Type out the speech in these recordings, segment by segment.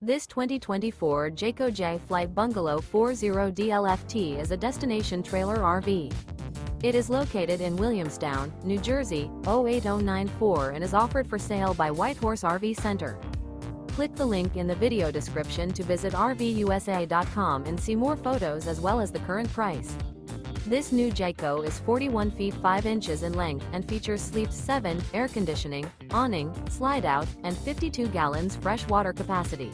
This 2024 Jayco Jay Flight Bungalow 40DLFT is a destination trailer RV. It is located in Williamstown, New Jersey, 08094 and is offered for sale by Whitehorse RV Center. Click the link in the video description to visit RVUSA.com and see more photos as well as the current price. This new Jayco is 41 feet 5 inches in length and features Sleep 7, air conditioning, awning, slide-out, and 52 gallons fresh water capacity.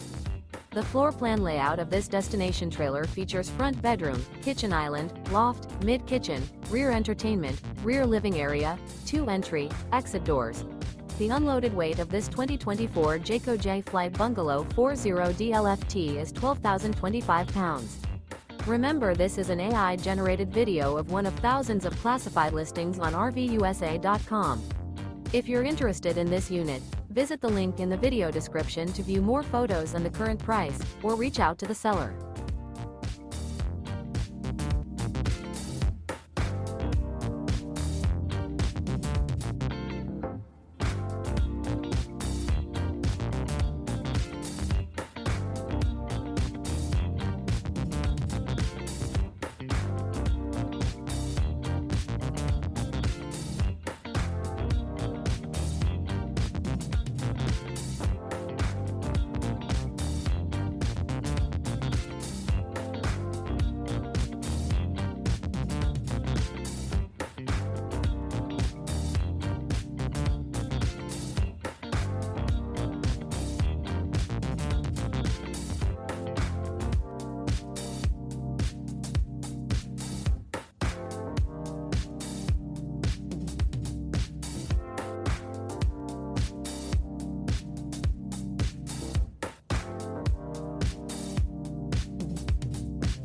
The floor plan layout of this destination trailer features front bedroom, kitchen island, loft, mid-kitchen, rear entertainment, rear living area, 2 entry, exit doors. The unloaded weight of this 2024 Jayco Jay Flight Bungalow 40DLFT is 12,025 pounds. Remember, this is an AI-generated video of one of thousands of classified listings on RVUSA.com. If you're interested in this unit, visit the link in the video description to view more photos and the current price, or reach out to the seller.